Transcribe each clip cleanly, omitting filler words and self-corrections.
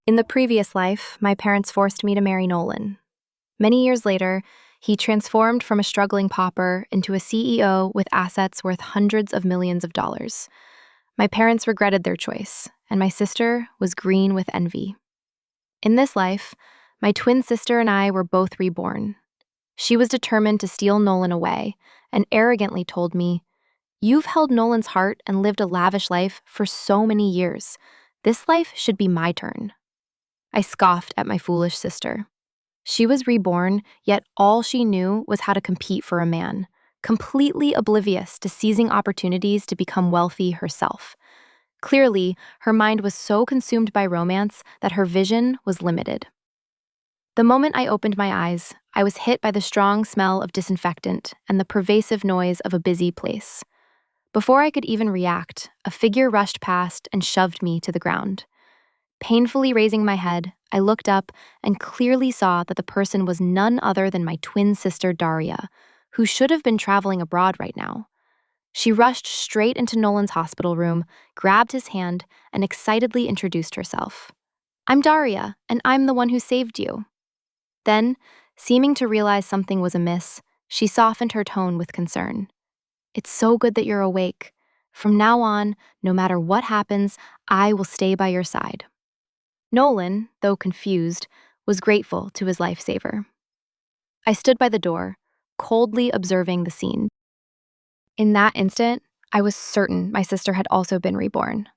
In the previous life, my parents forced me to marry Nolan. Many years later, he transformed from a struggling pauper into a CEO with assets worth hundreds of millions of dollars. My parents regretted their choice, and my sister was green with envy. In this life, my twin sister and I were both reborn. She was determined to steal Nolan away and arrogantly told me, "You've held Nolan's heart and lived a lavish life for so many years. This life should be my turn." I scoffed at my foolish sister. She was reborn, yet all she knew was how to compete for a man, completely oblivious to seizing opportunities to become wealthy herself. Clearly, her mind was so consumed by romance that her vision was limited. The moment I opened my eyes, I was hit by the strong smell of disinfectant and the pervasive noise of a busy place. Before I could even react, a figure rushed past and shoved me to the ground. Painfully raising my head, I looked up and clearly saw that the person was none other than my twin sister Daria, who should have been traveling abroad right now. She rushed straight into Nolan's hospital room, grabbed his hand, and excitedly introduced herself. "I'm Daria, and I'm the one who saved you." Then, seeming to realize something was amiss, she softened her tone with concern. "It's so good that you're awake. From now on, no matter what happens, I will stay by your side." Nolan, though confused, was grateful to his lifesaver. I stood by the door, coldly observing the scene. In that instant, I was certain my sister had also been reborn.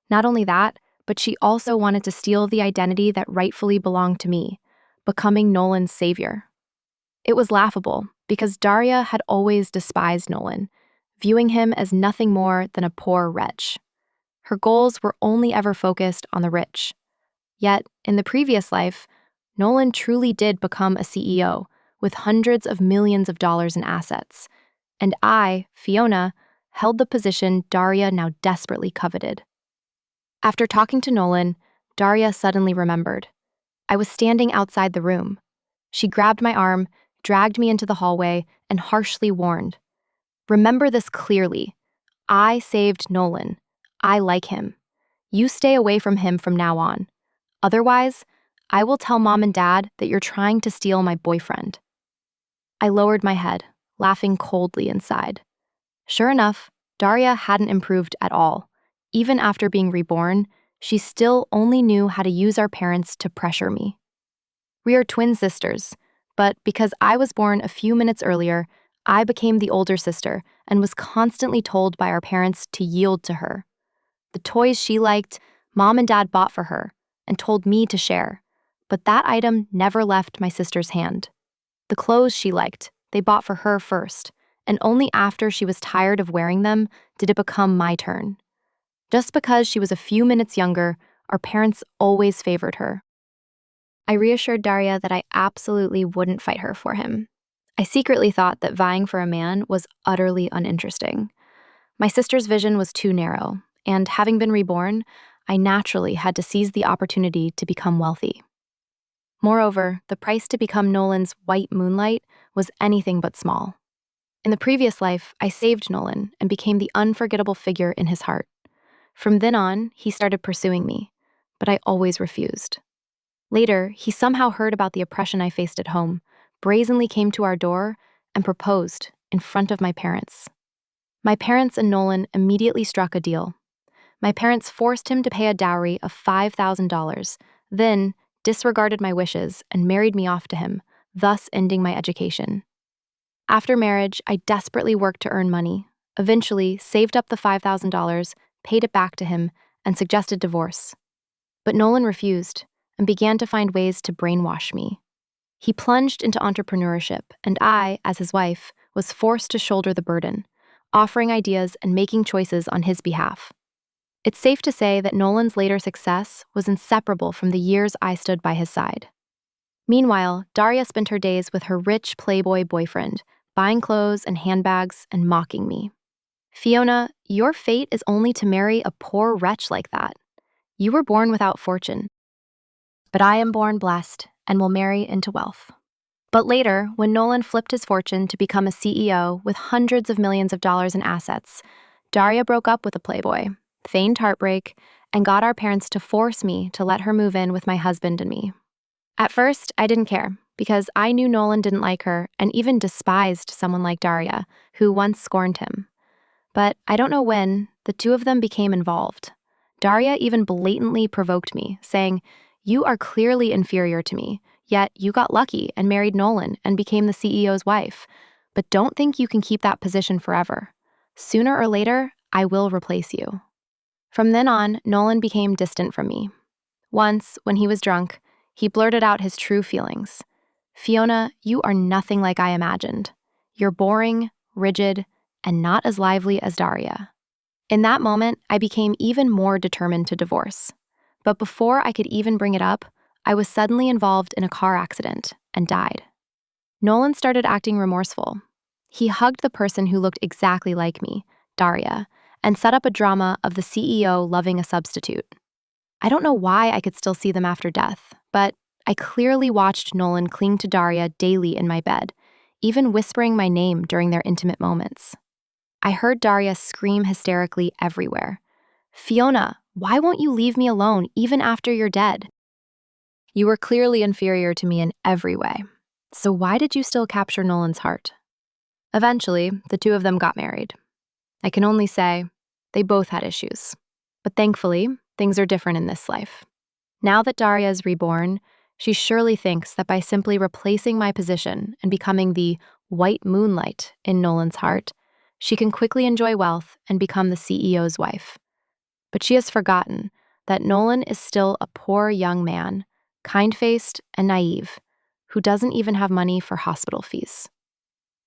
Not only that, but she also wanted to steal the identity that rightfully belonged to me, becoming Nolan's savior. It was laughable because Daria had always despised Nolan, viewing him as nothing more than a poor wretch. Her goals were only ever focused on the rich. Yet, in the previous life, Nolan truly did become a CEO with hundreds of millions of dollars in assets, and I, Fiona, held the position Daria now desperately coveted. After talking to Nolan, Daria suddenly remembered. I was standing outside the room. She grabbed my arm, dragged me into the hallway, and harshly warned, "Remember this clearly. I saved Nolan. I like him. You stay away from him from now on. Otherwise, I will tell Mom and Dad that you're trying to steal my boyfriend." I lowered my head, laughing coldly inside. Sure enough, Daria hadn't improved at all. Even after being reborn, she still only knew how to use our parents to pressure me. We are twin sisters, but because I was born a few minutes earlier, I became the older sister and was constantly told by our parents to yield to her. The toys she liked, Mom and Dad bought for her and told me to share, but that item never left my sister's hand. The clothes she liked, they bought for her first, and only after she was tired of wearing them did it become my turn. Just because she was a few minutes younger, our parents always favored her. I reassured Daria that I absolutely wouldn't fight her for him. I secretly thought that vying for a man was utterly uninteresting. My sister's vision was too narrow, and having been reborn, I naturally had to seize the opportunity to become wealthy. Moreover, the price to become Nolan's white moonlight was anything but small. In the previous life, I saved Nolan and became the unforgettable figure in his heart. From then on, he started pursuing me, but I always refused. Later, he somehow heard about the oppression I faced at home, brazenly came to our door, and proposed in front of my parents. My parents and Nolan immediately struck a deal. My parents forced him to pay a dowry of $5,000, then disregarded my wishes and married me off to him, thus ending my education. After marriage, I desperately worked to earn money, eventually saved up the $5,000, paid it back to him, and suggested divorce. But Nolan refused and began to find ways to brainwash me. He plunged into entrepreneurship, and I, as his wife, was forced to shoulder the burden, offering ideas and making choices on his behalf. It's safe to say that Nolan's later success was inseparable from the years I stood by his side. Meanwhile, Daria spent her days with her rich playboy boyfriend, buying clothes and handbags and mocking me. "Fiona, your fate is only to marry a poor wretch like that. You were born without fortune. But I am born blessed and will marry into wealth." But later, when Nolan flipped his fortune to become a CEO with hundreds of millions of dollars in assets, Daria broke up with the playboy, feigned heartbreak, and got our parents to force me to let her move in with my husband and me. At first, I didn't care because I knew Nolan didn't like her and even despised someone like Daria, who once scorned him. But I don't know when, the two of them became involved. Daria even blatantly provoked me, saying, "You are clearly inferior to me, yet you got lucky and married Nolan and became the CEO's wife. But don't think you can keep that position forever. Sooner or later, I will replace you." From then on, Nolan became distant from me. Once, when he was drunk, he blurted out his true feelings. "Fiona, you are nothing like I imagined. You're boring, rigid, and not as lively as Daria." In that moment, I became even more determined to divorce. But before I could even bring it up, I was suddenly involved in a car accident and died. Nolan started acting remorseful. He hugged the person who looked exactly like me, Daria, and set up a drama of the CEO loving a substitute. I don't know why I could still see them after death, but I clearly watched Nolan cling to Daria daily in my bed, even whispering my name during their intimate moments. I heard Daria scream hysterically everywhere. "Fiona, why won't you leave me alone even after you're dead? You were clearly inferior to me in every way. So why did you still capture Nolan's heart?" Eventually, the two of them got married. I can only say they both had issues. But thankfully, things are different in this life. Now that Daria is reborn, she surely thinks that by simply replacing my position and becoming the white moonlight in Nolan's heart, she can quickly enjoy wealth and become the CEO's wife. But she has forgotten that Nolan is still a poor young man, kind-faced and naive, who doesn't even have money for hospital fees.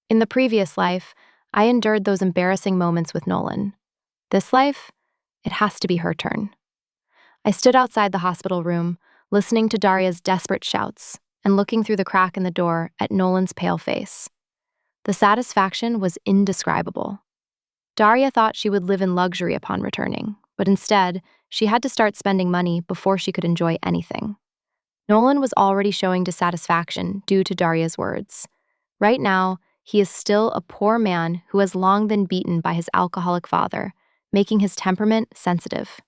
In the previous life, I endured those embarrassing moments with Nolan. This life, it has to be her turn. I stood outside the hospital room, listening to Daria's desperate shouts and looking through the crack in the door at Nolan's pale face. The satisfaction was indescribable. Daria thought she would live in luxury upon returning, but instead, she had to start spending money before she could enjoy anything. Nolan was already showing dissatisfaction due to Daria's words. Right now, he is still a poor man who has long been beaten by his alcoholic father, making his temperament sensitive.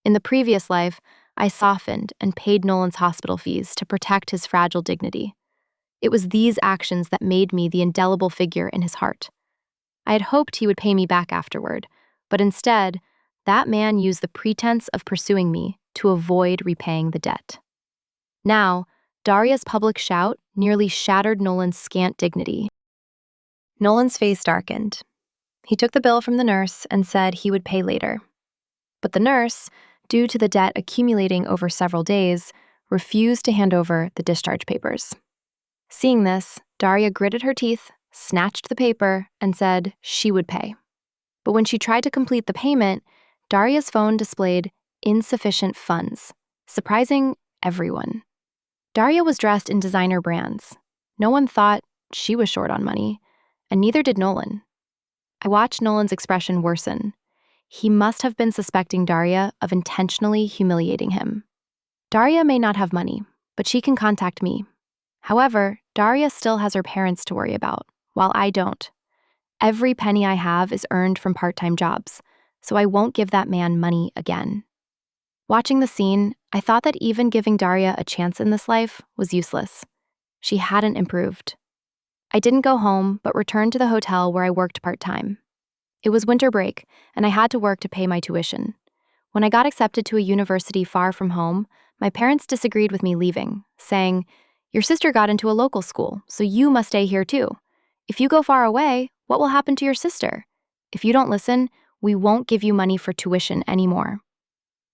In the previous life, I softened and paid Nolan's hospital fees to protect his fragile dignity. It was these actions that made me the indelible figure in his heart. I had hoped he would pay me back afterward, but instead, that man used the pretense of pursuing me to avoid repaying the debt. Now, Daria's public shout nearly shattered Nolan's scant dignity. Nolan's face darkened. He took the bill from the nurse and said he would pay later. But the nurse, due to the debt accumulating over several days, refused to hand over the discharge papers. Seeing this, Daria gritted her teeth, snatched the paper, and said she would pay. But when she tried to complete the payment, Daria's phone displayed insufficient funds, surprising everyone. Daria was dressed in designer brands. No one thought she was short on money, and neither did Nolan. I watched Nolan's expression worsen. He must have been suspecting Daria of intentionally humiliating him. Daria may not have money, but she can contact me. However, Daria still has her parents to worry about, while I don't. Every penny I have is earned from part-time jobs, so I won't give that man money again. Watching the scene, I thought that even giving Daria a chance in this life was useless. She hadn't improved. I didn't go home, but returned to the hotel where I worked part-time. It was winter break, and I had to work to pay my tuition. When I got accepted to a university far from home, my parents disagreed with me leaving, saying, "Your sister got into a local school, so you must stay here too. If you go far away, what will happen to your sister? If you don't listen, we won't give you money for tuition anymore."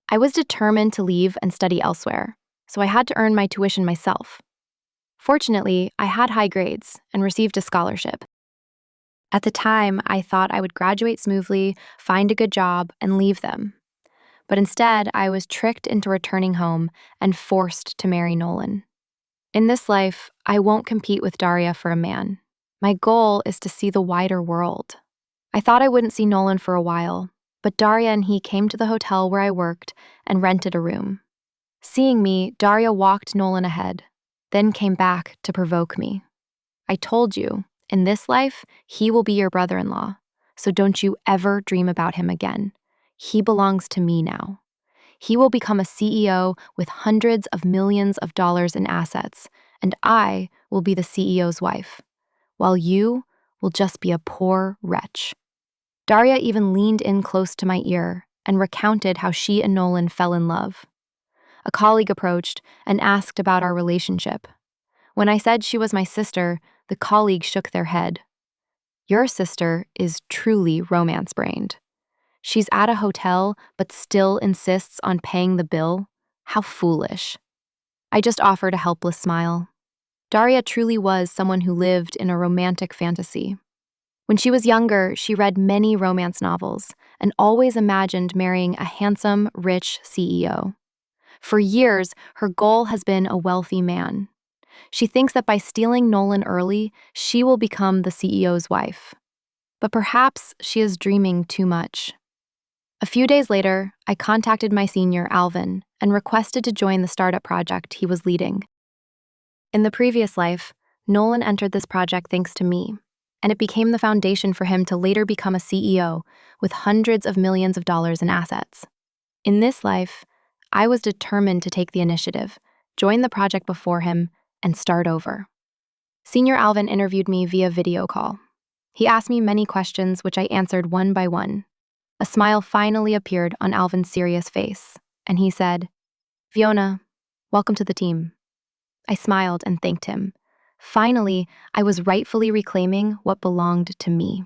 I was determined to leave and study elsewhere, so I had to earn my tuition myself. Fortunately, I had high grades and received a scholarship. At the time, I thought I would graduate smoothly, find a good job, and leave them. But instead, I was tricked into returning home and forced to marry Nolan. In this life, I won't compete with Daria for a man. My goal is to see the wider world. I thought I wouldn't see Nolan for a while, but Daria and he came to the hotel where I worked and rented a room. Seeing me, Daria walked Nolan ahead, then came back to provoke me. "I told you, in this life, he will be your brother-in-law, so don't you ever dream about him again. He belongs to me now. He will become a CEO with hundreds of millions of dollars in assets, and I will be the CEO's wife, while you will just be a poor wretch. Daria even leaned in close to my ear and recounted how she and Nolan fell in love. A colleague approached and asked about our relationship. When I said she was my sister, the colleague shook their head. Your sister is truly romance-brained. She's at a hotel but still insists on paying the bill? How foolish. I just offered a helpless smile. Daria truly was someone who lived in a romantic fantasy. When she was younger, she read many romance novels and always imagined marrying a handsome, rich CEO. For years, her goal has been a wealthy man. She thinks that by stealing Nolan early, she will become the CEO's wife. But perhaps she is dreaming too much. A few days later, I contacted my senior, Alvin, and requested to join the startup project he was leading. In the previous life, Nolan entered this project thanks to me, and it became the foundation for him to later become a CEO with hundreds of millions of dollars in assets. In this life, I was determined to take the initiative, join the project before him, and start over. Senior Alvin interviewed me via video call. He asked me many questions, which I answered one by one. A smile finally appeared on Alvin's serious face, and he said, "Fiona, welcome to the team." I smiled and thanked him. Finally, I was rightfully reclaiming what belonged to me.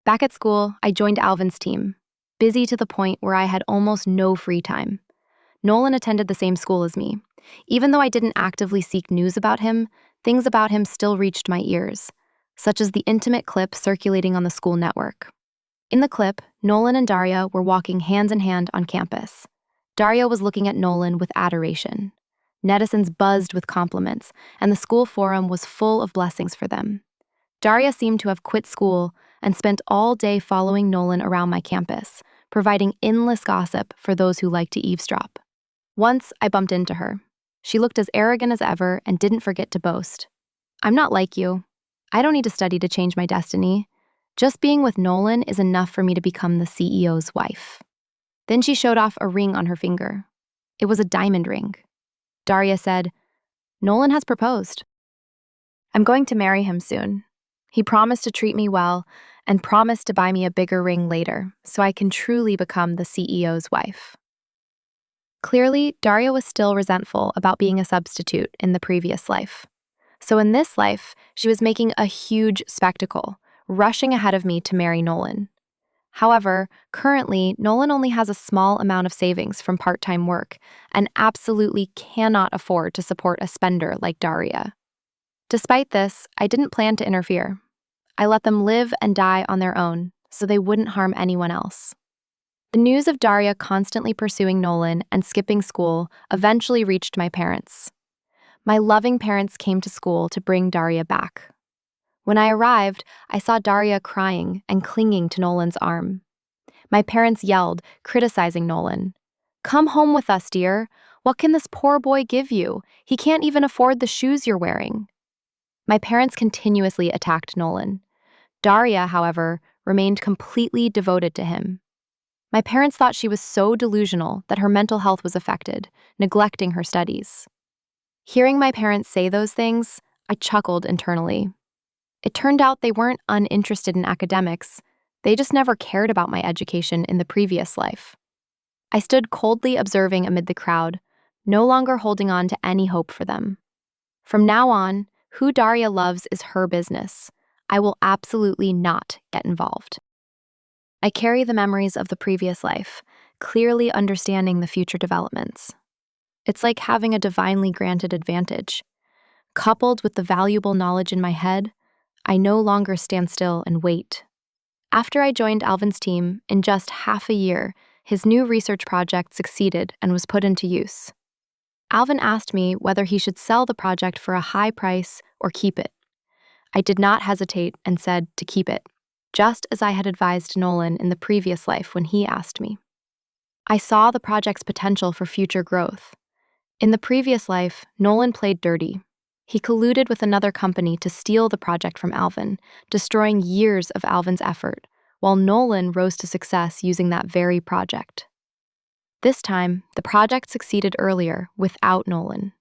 Back at school, I joined Alvin's team, busy to the point where I had almost no free time. Nolan attended the same school as me. Even though I didn't actively seek news about him, things about him still reached my ears, such as the intimate clip circulating on the school network. In the clip, Nolan and Daria were walking hand in hand on campus. Daria was looking at Nolan with adoration. Netizens buzzed with compliments, and the school forum was full of blessings for them. Daria seemed to have quit school and spent all day following Nolan around my campus, providing endless gossip for those who like to eavesdrop. Once, I bumped into her. She looked as arrogant as ever and didn't forget to boast. "I'm not like you. I don't need to study to change my destiny. Just being with Nolan is enough for me to become the CEO's wife." Then she showed off a ring on her finger. It was a diamond ring. Daria said, "Nolan has proposed. I'm going to marry him soon. He promised to treat me well and promised to buy me a bigger ring later so I can truly become the CEO's wife." Clearly, Daria was still resentful about being a substitute in the previous life. So in this life, she was making a huge spectacle, rushing ahead of me to marry Nolan. However, currently, Nolan only has a small amount of savings from part-time work and absolutely cannot afford to support a spender like Daria. Despite this, I didn't plan to interfere. I let them live and die on their own so they wouldn't harm anyone else. The news of Daria constantly pursuing Nolan and skipping school eventually reached my parents. My loving parents came to school to bring Daria back. When I arrived, I saw Daria crying and clinging to Nolan's arm. My parents yelled, criticizing Nolan. "Come home with us, dear. What can this poor boy give you? He can't even afford the shoes you're wearing." My parents continuously attacked Nolan. Daria, however, remained completely devoted to him. My parents thought she was so delusional that her mental health was affected, neglecting her studies. Hearing my parents say those things, I chuckled internally. It turned out they weren't uninterested in academics. They just never cared about my education in the previous life. I stood coldly observing amid the crowd, no longer holding on to any hope for them. From now on, who Daria loves is her business. I will absolutely not get involved. I carry the memories of the previous life, clearly understanding the future developments. It's like having a divinely granted advantage. Coupled with the valuable knowledge in my head, I no longer stand still and wait. After I joined Alvin's team, in just half a year, his new research project succeeded and was put into use. Alvin asked me whether he should sell the project for a high price or keep it. I did not hesitate and said to keep it, just as I had advised Nolan in the previous life when he asked me. I saw the project's potential for future growth. In the previous life, Nolan played dirty. He colluded with another company to steal the project from Alvin, destroying years of Alvin's effort, while Nolan rose to success using that very project. This time, the project succeeded earlier without Nolan.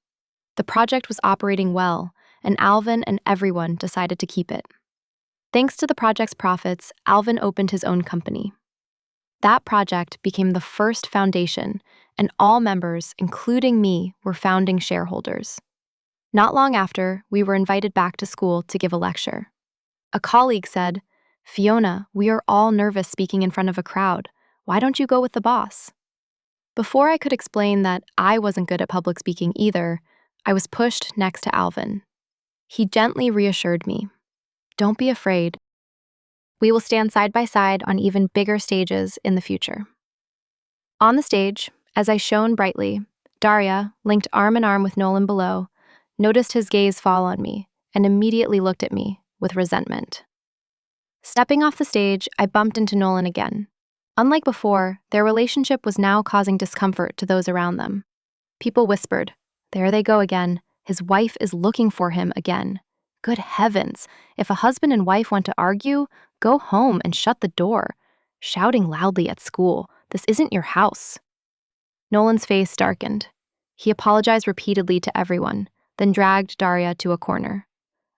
The project was operating well, and Alvin and everyone decided to keep it. Thanks to the project's profits, Alvin opened his own company. That project became the first foundation, and all members, including me, were founding shareholders. Not long after, we were invited back to school to give a lecture. A colleague said, "Fiona, we are all nervous speaking in front of a crowd. Why don't you go with the boss?" Before I could explain that I wasn't good at public speaking either, I was pushed next to Alvin. He gently reassured me, "Don't be afraid. We will stand side by side on even bigger stages in the future." On the stage, as I shone brightly, Daria, linked arm in arm with Nolan below, noticed his gaze fall on me and immediately looked at me with resentment. Stepping off the stage, I bumped into Nolan again. Unlike before, their relationship was now causing discomfort to those around them. People whispered, "There they go again. His wife is looking for him again." Good heavens, if a husband and wife want to argue, go home and shut the door. Shouting loudly at school, "This isn't your house." Nolan's face darkened. He apologized repeatedly to everyone, then dragged Daria to a corner.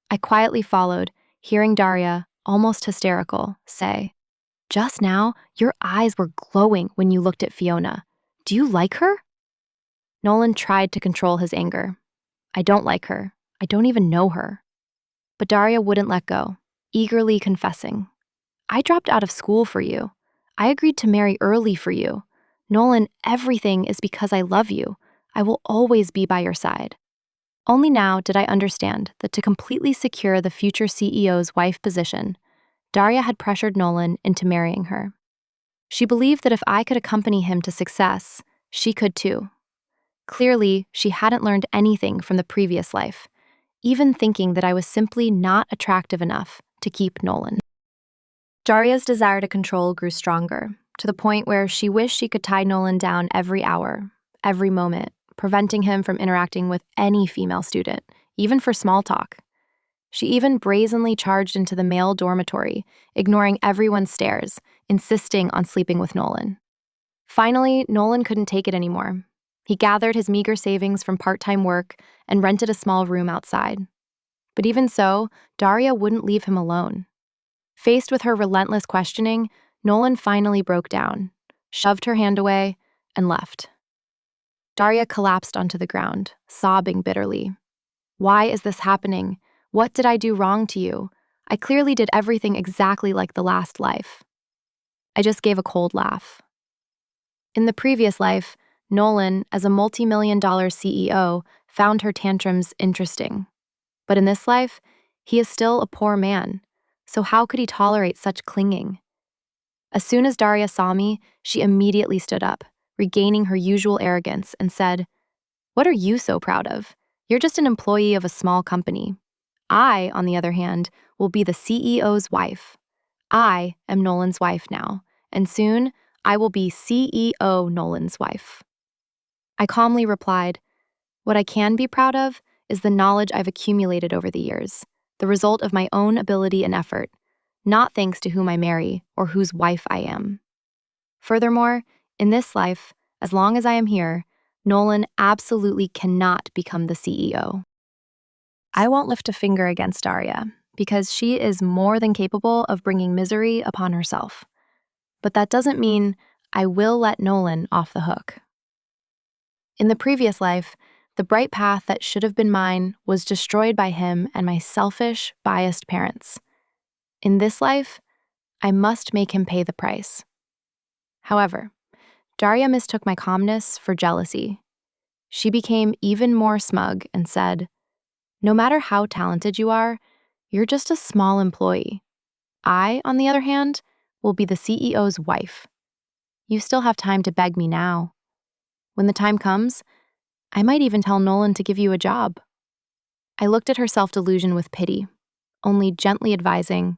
I quietly followed, hearing Daria, almost hysterical, say, "Just now, your eyes were glowing when you looked at Fiona. Do you like her?" Nolan tried to control his anger. "I don't like her. I don't even know her." But Daria wouldn't let go, eagerly confessing, "I dropped out of school for you. I agreed to marry early for you. Nolan, everything is because I love you. I will always be by your side." Only now did I understand that to completely secure the future CEO's wife position, Daria had pressured Nolan into marrying her. She believed that if I could accompany him to success, she could too. Clearly, she hadn't learned anything from the previous life, even thinking that I was simply not attractive enough to keep Nolan. Daria's desire to control grew stronger, to the point where she wished she could tie Nolan down every hour, every moment, preventing him from interacting with any female student, even for small talk. She even brazenly charged into the male dormitory, ignoring everyone's stares, insisting on sleeping with Nolan. Finally, Nolan couldn't take it anymore. He gathered his meager savings from part-time work and rented a small room outside. But even so, Daria wouldn't leave him alone. Faced with her relentless questioning, Nolan finally broke down, shoved her hand away, and left. Daria collapsed onto the ground, sobbing bitterly. "Why is this happening? What did I do wrong to you? I clearly did everything exactly like the last life." I just gave a cold laugh. In the previous life, Nolan, as a multi-million-dollar CEO, found her tantrums interesting. But in this life, he is still a poor man, so how could he tolerate such clinging? As soon as Daria saw me, she immediately stood up, regaining her usual arrogance, and said, "What are you so proud of? You're just an employee of a small company. I, on the other hand, will be the CEO's wife. I am Nolan's wife now, and soon I will be CEO Nolan's wife." I calmly replied, "What I can be proud of is the knowledge I've accumulated over the years, the result of my own ability and effort, not thanks to whom I marry or whose wife I am. Furthermore, in this life, as long as I am here, Nolan absolutely cannot become the CEO." I won't lift a finger against Daria, because she is more than capable of bringing misery upon herself. But that doesn't mean I will let Nolan off the hook. In the previous life, the bright path that should have been mine was destroyed by him and my selfish, biased parents. In this life, I must make him pay the price. However, Daria mistook my calmness for jealousy. She became even more smug and said, "No matter how talented you are, you're just a small employee. I, on the other hand, will be the CEO's wife. You still have time to beg me now. When the time comes, I might even tell Nolan to give you a job." I looked at her self-delusion with pity, only gently advising,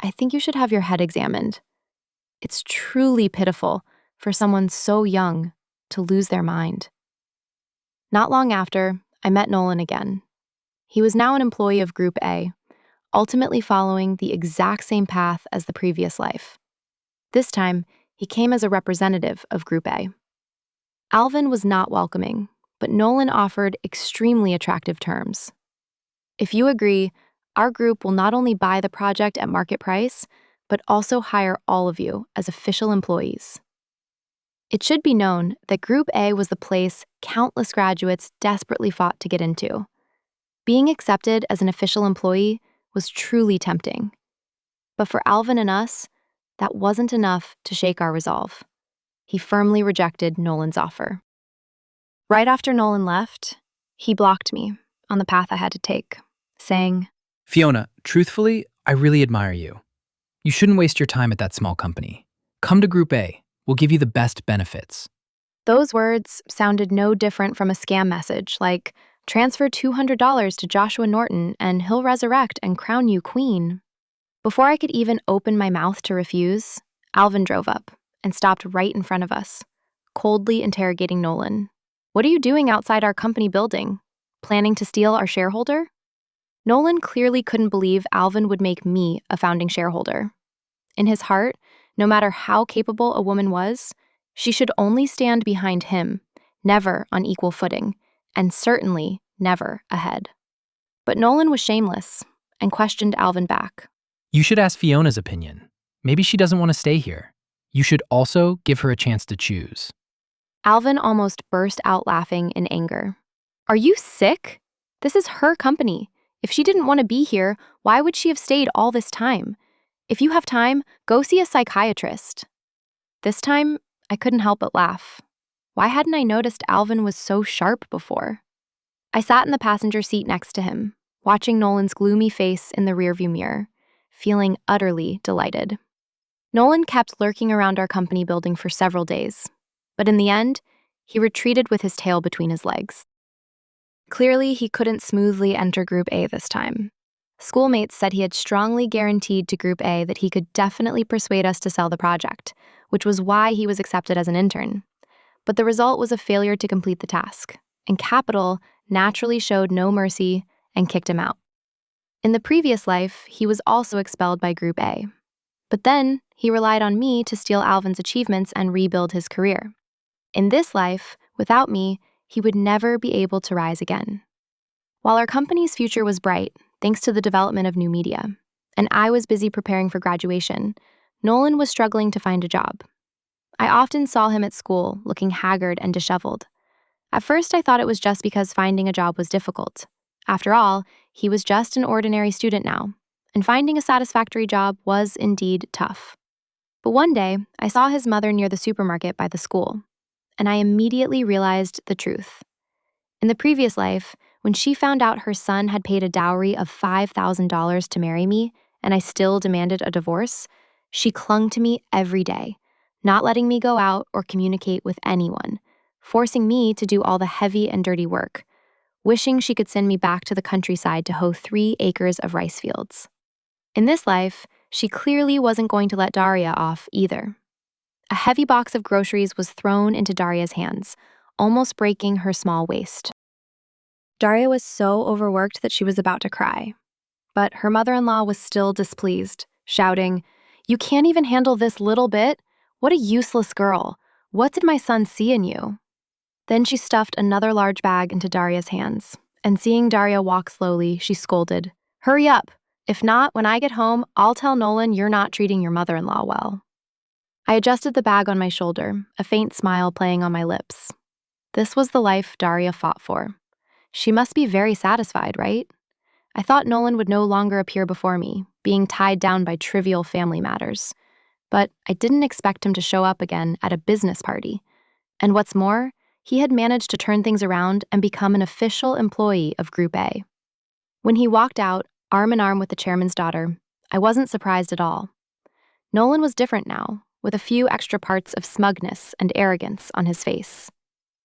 "I think you should have your head examined. It's truly pitiful for someone so young to lose their mind." Not long after, I met Nolan again. He was now an employee of Group A, ultimately following the exact same path as the previous life. This time, he came as a representative of Group A. Alvin was not welcoming, but Nolan offered extremely attractive terms. If you agree, our group will not only buy the project at market price, but also hire all of you as official employees. It should be known that Group A was the place countless graduates desperately fought to get into. Being accepted as an official employee was truly tempting. But for Alvin and us, that wasn't enough to shake our resolve. He firmly rejected Nolan's offer. Right after Nolan left, he blocked me on the path I had to take, saying, Fiona, truthfully, I really admire you. You shouldn't waste your time at that small company. Come to Group A. We'll give you the best benefits. Those words sounded no different from a scam message like, transfer $200 to Joshua Norton and he'll resurrect and crown you queen. Before I could even open my mouth to refuse, Alvin drove up and stopped right in front of us, coldly interrogating Nolan. What are you doing outside our company building? Planning to steal our shareholder? Nolan clearly couldn't believe Alvin would make me a founding shareholder. In his heart, no matter how capable a woman was, she should only stand behind him, never on equal footing, and certainly never ahead. But Nolan was shameless and questioned Alvin back. You should ask Fiona's opinion. Maybe she doesn't want to stay here. You should also give her a chance to choose. Alvin almost burst out laughing in anger. Are you sick? This is her company. If she didn't want to be here, why would she have stayed all this time? If you have time, go see a psychiatrist. This time, I couldn't help but laugh. Why hadn't I noticed Alvin was so sharp before? I sat in the passenger seat next to him, watching Nolan's gloomy face in the rearview mirror, feeling utterly delighted. Nolan kept lurking around our company building for several days, but in the end, he retreated with his tail between his legs. Clearly, he couldn't smoothly enter Group A this time. Schoolmates said he had strongly guaranteed to Group A that he could definitely persuade us to sell the project, which was why he was accepted as an intern. But the result was a failure to complete the task, and Capital naturally showed no mercy and kicked him out. In the previous life, he was also expelled by Group A. But then, he relied on me to steal Alvin's achievements and rebuild his career. In this life, without me, he would never be able to rise again. While our company's future was bright, thanks to the development of new media, and I was busy preparing for graduation, Nolan was struggling to find a job. I often saw him at school, looking haggard and disheveled. At first, I thought it was just because finding a job was difficult. After all, he was just an ordinary student now, and finding a satisfactory job was indeed tough. But one day, I saw his mother near the supermarket by the school, and I immediately realized the truth. In the previous life, when she found out her son had paid a dowry of $5,000 to marry me, and I still demanded a divorce, she clung to me every day, not letting me go out or communicate with anyone, forcing me to do all the heavy and dirty work, wishing she could send me back to the countryside to hoe 3 acres of rice fields. In this life, she clearly wasn't going to let Daria off either. A heavy box of groceries was thrown into Daria's hands, almost breaking her small waist. Daria was so overworked that she was about to cry. But her mother-in-law was still displeased, shouting, "You can't even handle this little bit? What a useless girl. What did my son see in you?" Then she stuffed another large bag into Daria's hands, and seeing Daria walk slowly, she scolded, "Hurry up. If not, when I get home, I'll tell Nolan you're not treating your mother-in-law well." I adjusted the bag on my shoulder, a faint smile playing on my lips. This was the life Daria fought for. She must be very satisfied, right? I thought Nolan would no longer appear before me, being tied down by trivial family matters. But I didn't expect him to show up again at a business party. And what's more, he had managed to turn things around and become an official employee of Group A. When he walked out, arm in arm with the chairman's daughter, I wasn't surprised at all. Nolan was different now, with a few extra parts of smugness and arrogance on his face.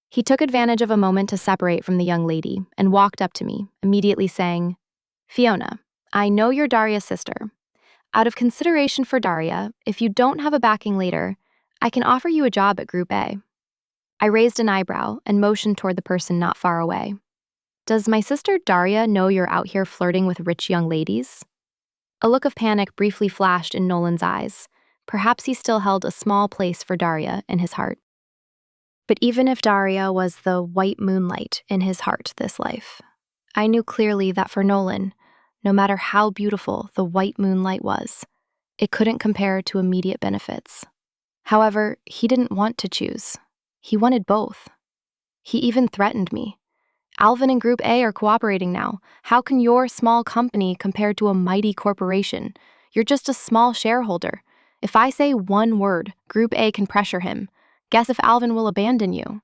He took advantage of a moment to separate from the young lady and walked up to me, immediately saying, "Fiona, I know you're Daria's sister. Out of consideration for Daria, if you don't have a backing later, I can offer you a job at Group A." I raised an eyebrow and motioned toward the person not far away. "Does my sister Daria know you're out here flirting with rich young ladies?" A look of panic briefly flashed in Nolan's eyes. Perhaps he still held a small place for Daria in his heart. But even if Daria was the white moonlight in his heart this life, I knew clearly that for Nolan, no matter how beautiful the white moonlight was, it couldn't compare to immediate benefits. However, he didn't want to choose. He wanted both. He even threatened me. Alvin and Group A are cooperating now. How can your small company compare to a mighty corporation? You're just a small shareholder. If I say one word, Group A can pressure him. Guess if Alvin will abandon you.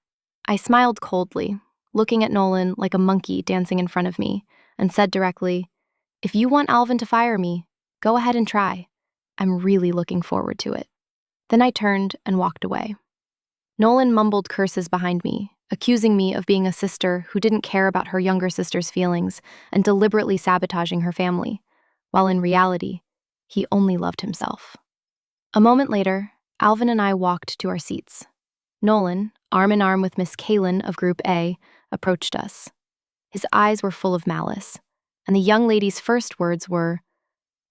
I smiled coldly, looking at Nolan like a monkey dancing in front of me, and said directly, "If you want Alvin to fire me, go ahead and try. I'm really looking forward to it." Then I turned and walked away. Nolan mumbled curses behind me, accusing me of being a sister who didn't care about her younger sister's feelings and deliberately sabotaging her family, while in reality, he only loved himself. A moment later, Alvin and I walked to our seats. Nolan, arm in arm with Miss Kaylin of Group A, approached us. His eyes were full of malice, and the young lady's first words were,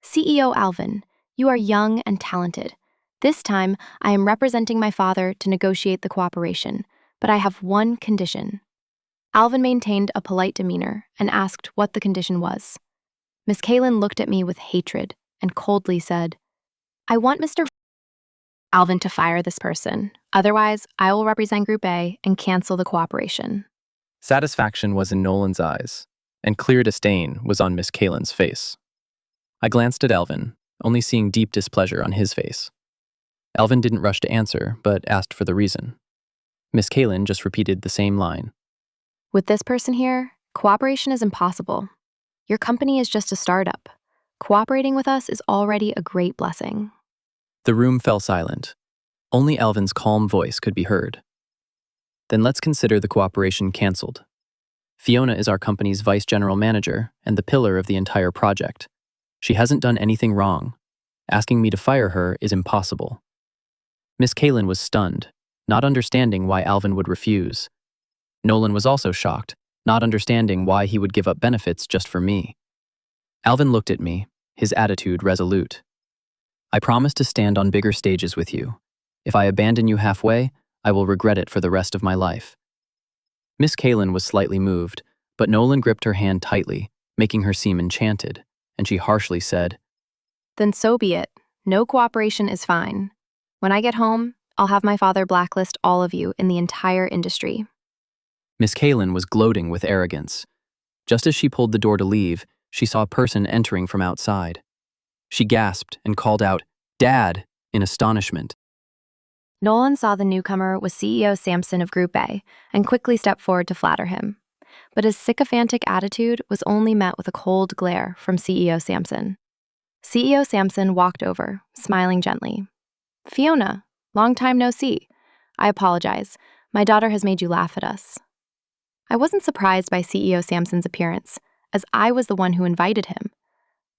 "CEO Alvin, you are young and talented. This time, I am representing my father to negotiate the cooperation, but I have one condition." Alvin maintained a polite demeanor and asked what the condition was. Miss Kaylin looked at me with hatred and coldly said, "I want Mr. Alvin to fire this person. Otherwise, I will represent Group A and cancel the cooperation." Satisfaction was in Nolan's eyes, and clear disdain was on Miss Kaylin's face. I glanced at Alvin, only seeing deep displeasure on his face. Alvin didn't rush to answer, but asked for the reason. Miss Kaylin just repeated the same line. "With this person here, cooperation is impossible. Your company is just a startup. Cooperating with us is already a great blessing." The room fell silent. Only Alvin's calm voice could be heard. "Then let's consider the cooperation canceled. Fiona is our company's vice general manager and the pillar of the entire project. She hasn't done anything wrong. Asking me to fire her is impossible." Miss Kaylin was stunned, not understanding why Alvin would refuse. Nolan was also shocked, not understanding why he would give up benefits just for me. Alvin looked at me, his attitude resolute. "I promise to stand on bigger stages with you. If I abandon you halfway, I will regret it for the rest of my life." Miss Kaylin was slightly moved, but Nolan gripped her hand tightly, making her seem enchanted, and she harshly said, "Then so be it. No cooperation is fine. When I get home, I'll have my father blacklist all of you in the entire industry." Miss Kaylin was gloating with arrogance. Just as she pulled the door to leave, she saw a person entering from outside. She gasped and called out, "Dad," in astonishment. Nolan saw the newcomer was CEO Sampson of Group A and quickly stepped forward to flatter him. But his sycophantic attitude was only met with a cold glare from CEO Sampson. CEO Sampson walked over, smiling gently. "Fiona, long time no see. I apologize. My daughter has made you laugh at us." I wasn't surprised by CEO Sampson's appearance, as I was the one who invited him.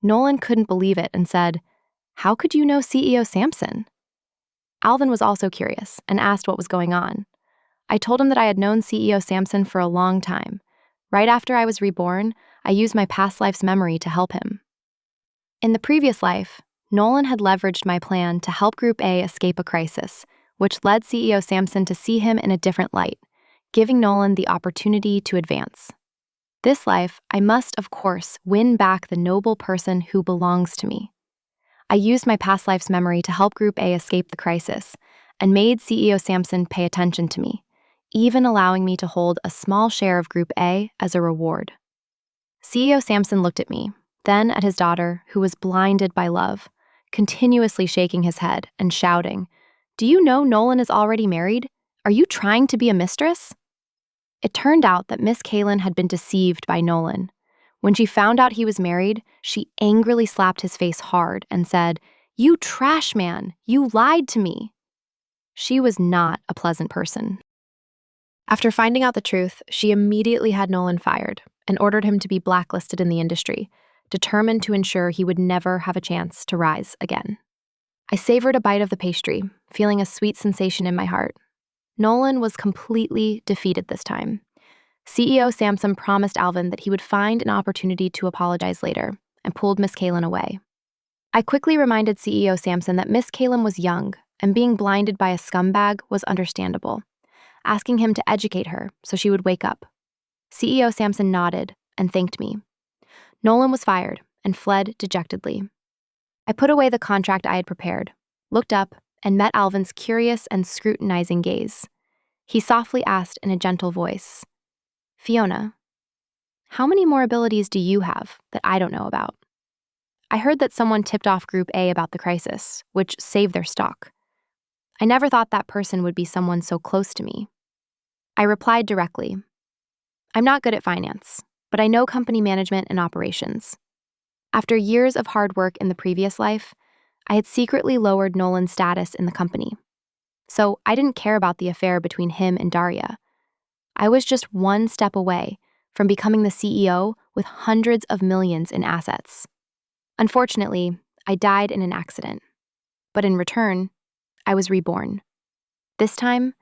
Nolan couldn't believe it and said, "How could you know CEO Sampson?" Alvin was also curious and asked what was going on. I told him that I had known CEO Sampson for a long time. Right after I was reborn, I used my past life's memory to help him. In the previous life, Nolan had leveraged my plan to help Group A escape a crisis, which led CEO Sampson to see him in a different light, giving Nolan the opportunity to advance. This life, I must, of course, win back the noble person who belongs to me. I used my past life's memory to help Group A escape the crisis and made CEO Sampson pay attention to me, even allowing me to hold a small share of Group A as a reward. CEO Sampson looked at me, then at his daughter, who was blinded by love, continuously shaking his head and shouting, "Do you know Nolan is already married? Are you trying to be a mistress?" It turned out that Miss Kaylin had been deceived by Nolan. When she found out he was married, she angrily slapped his face hard and said, "You trash man, you lied to me." She was not a pleasant person. After finding out the truth, she immediately had Nolan fired and ordered him to be blacklisted in the industry, determined to ensure he would never have a chance to rise again. I savored a bite of the pastry, feeling a sweet sensation in my heart. Nolan was completely defeated this time. CEO Sampson promised Alvin that he would find an opportunity to apologize later and pulled Miss Kaylin away. I quickly reminded CEO Sampson that Miss Kaylin was young and being blinded by a scumbag was understandable. asking him to educate her so she would wake up. CEO Sampson nodded and thanked me. Nolan was fired and fled dejectedly. I put away the contract I had prepared, looked up, and met Alvin's curious and scrutinizing gaze. He softly asked in a gentle voice, "Fiona, how many more abilities do you have that I don't know about?" I heard that someone tipped off Group A about the crisis, which saved their stock. I never thought that person would be someone so close to me. I replied directly, "I'm not good at finance, but I know company management and operations." After years of hard work in the previous life, I had secretly lowered Nolan's status in the company. So I didn't care about the affair between him and Daria. I was just one step away from becoming the CEO with hundreds of millions in assets. Unfortunately, I died in an accident. But in return, I was reborn. This time,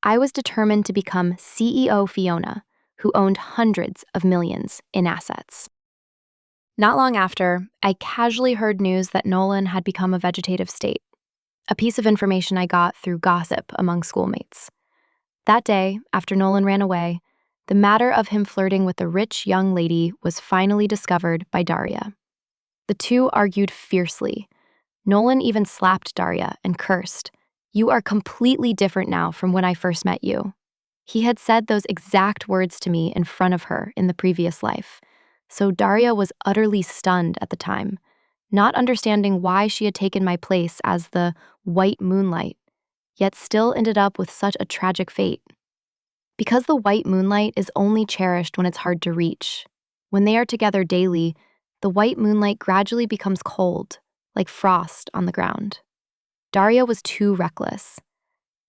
I was determined to become CEO Fiona, who owned hundreds of millions in assets. Not long after, I casually heard news that Nolan had become a vegetative state, a piece of information I got through gossip among schoolmates. That day, after Nolan ran away, the matter of him flirting with the rich young lady was finally discovered by Daria. The two argued fiercely. Nolan even slapped Daria and cursed, "You are completely different now from when I first met you." He had said those exact words to me in front of her in the previous life, so Daria was utterly stunned at the time, not understanding why she had taken my place as the white moonlight, yet still ended up with such a tragic fate. Because the white moonlight is only cherished when it's hard to reach, when they are together daily, the white moonlight gradually becomes cold, like frost on the ground. Daria was too reckless.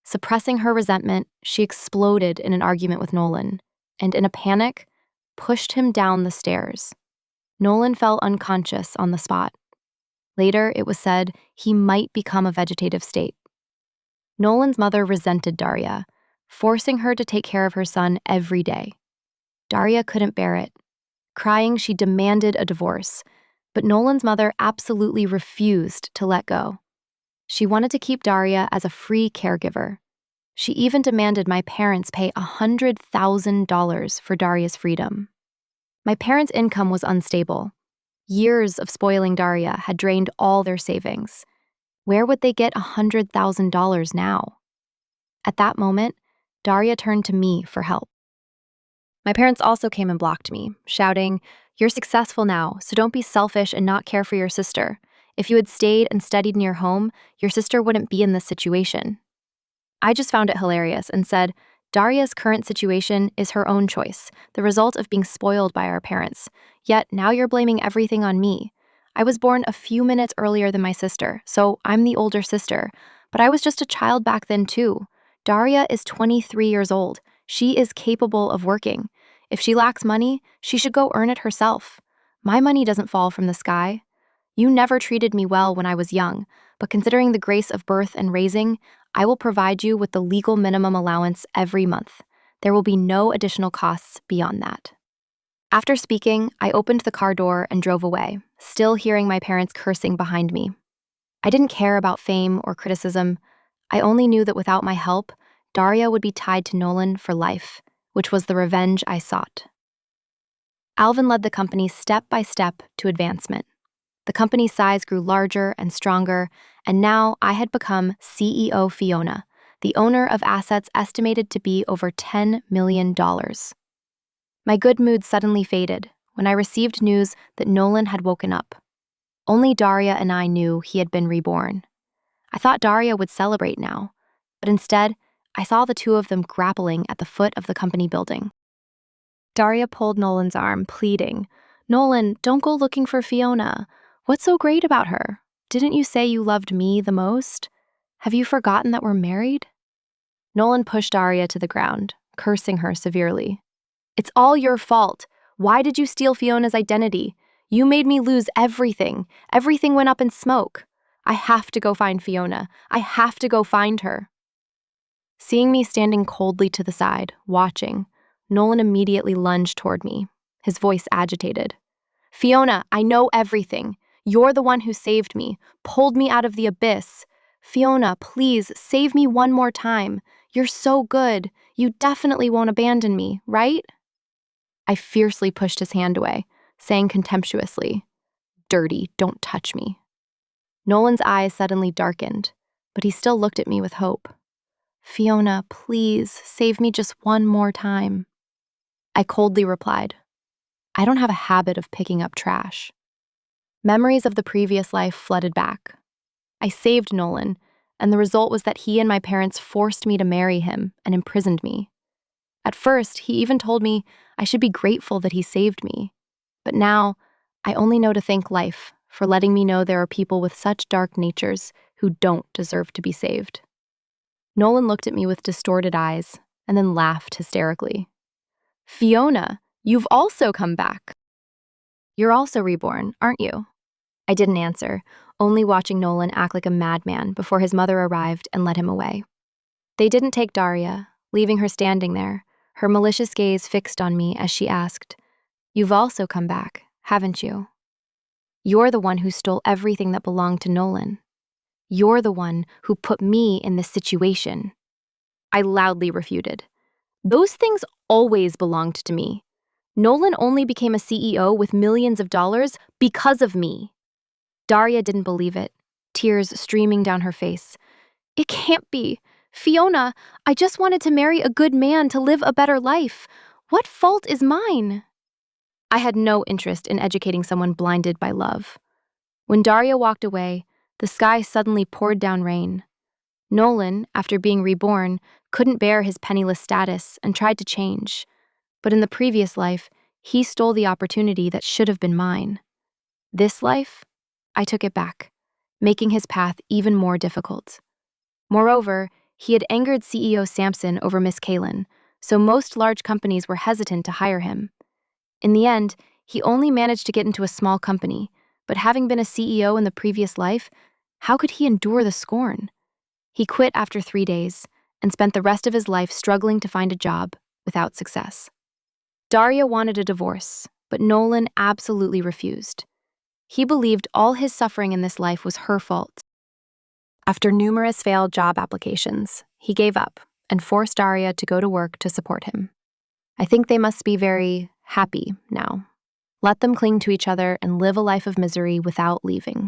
Suppressing her resentment, she exploded in an argument with Nolan, and in a panic, pushed him down the stairs. Nolan fell unconscious on the spot. Later, it was said he might become a vegetative state. Nolan's mother resented Daria, forcing her to take care of her son every day. Daria couldn't bear it. Crying, she demanded a divorce, but Nolan's mother absolutely refused to let go. She wanted to keep Daria as a free caregiver. She even demanded my parents pay $100,000 for Daria's freedom. My parents' income was unstable. Years of spoiling Daria had drained all their savings. Where would they get $100,000 now? At that moment, Daria turned to me for help. My parents also came and blocked me, shouting, "You're successful now, so don't be selfish and not care for your sister. If you had stayed and studied in your home, your sister wouldn't be in this situation." I just found it hilarious and said, "Daria's current situation is her own choice, the result of being spoiled by our parents. Yet now you're blaming everything on me. I was born a few minutes earlier than my sister, so I'm the older sister. But I was just a child back then too. Daria is 23 years old. She is capable of working. If she lacks money, she should go earn it herself. My money doesn't fall from the sky. You never treated me well when I was young, but considering the grace of birth and raising, I will provide you with the legal minimum allowance every month. There will be no additional costs beyond that." After speaking, I opened the car door and drove away, still hearing my parents cursing behind me. I didn't care about fame or criticism. I only knew that without my help, Daria would be tied to Nolan for life, which was the revenge I sought. Alvin led the company step by step to advancement. The company's size grew larger and stronger, and now I had become CEO Fiona, the owner of assets estimated to be over $10 million. My good mood suddenly faded when I received news that Nolan had woken up. Only Daria and I knew he had been reborn. I thought Daria would celebrate now, but instead, I saw the two of them grappling at the foot of the company building. Daria pulled Nolan's arm, pleading, "Nolan, don't go looking for Fiona. What's so great about her? Didn't you say you loved me the most? Have you forgotten that we're married?" Nolan pushed Daria to the ground, cursing her severely. "It's all your fault. Why did you steal Fiona's identity? You made me lose everything. Everything went up in smoke. I have to go find Fiona. I have to go find her." Seeing me standing coldly to the side, watching, Nolan immediately lunged toward me, his voice agitated. "Fiona, I know everything. You're the one who saved me, pulled me out of the abyss. Fiona, please, save me one more time. You're so good. You definitely won't abandon me, right? I fiercely pushed his hand away, saying contemptuously, "Dirty, don't touch me." Nolan's eyes suddenly darkened, but he still looked at me with hope. "Fiona, please, save me just one more time." I coldly replied, "I don't have a habit of picking up trash." Memories of the previous life flooded back. I saved Nolan, and the result was that he and my parents forced me to marry him and imprisoned me. At first, he even told me I should be grateful that he saved me. But now, I only know to thank life for letting me know there are people with such dark natures who don't deserve to be saved. Nolan looked at me with distorted eyes and then laughed hysterically. "Fiona, you've also come back. You're also reborn, aren't you?" I didn't answer, only watching Nolan act like a madman before his mother arrived and led him away. They didn't take Daria, leaving her standing there, her malicious gaze fixed on me as she asked, "You've also come back, haven't you? You're the one who stole everything that belonged to Nolan. You're the one who put me in this situation." I loudly refuted. "Those things always belonged to me. Nolan only became a CEO with millions of dollars because of me." Daria didn't believe it, tears streaming down her face. "It can't be. Fiona, I just wanted to marry a good man to live a better life. What fault is mine?" I had no interest in educating someone blinded by love. When Daria walked away, the sky suddenly poured down rain. Nolan, after being reborn, couldn't bear his penniless status and tried to change. But in the previous life, he stole the opportunity that should have been mine. This life, I took it back, making his path even more difficult. Moreover, he had angered CEO Sampson over Miss Kalin, so most large companies were hesitant to hire him. In the end, he only managed to get into a small company, but having been a CEO in the previous life, how could he endure the scorn? He quit after 3 days and spent the rest of his life struggling to find a job without success. Daria wanted a divorce, but Nolan absolutely refused. He believed all his suffering in this life was her fault. After numerous failed job applications, he gave up and forced Daria to go to work to support him. I think they must be very happy now. Let them cling to each other and live a life of misery without leaving.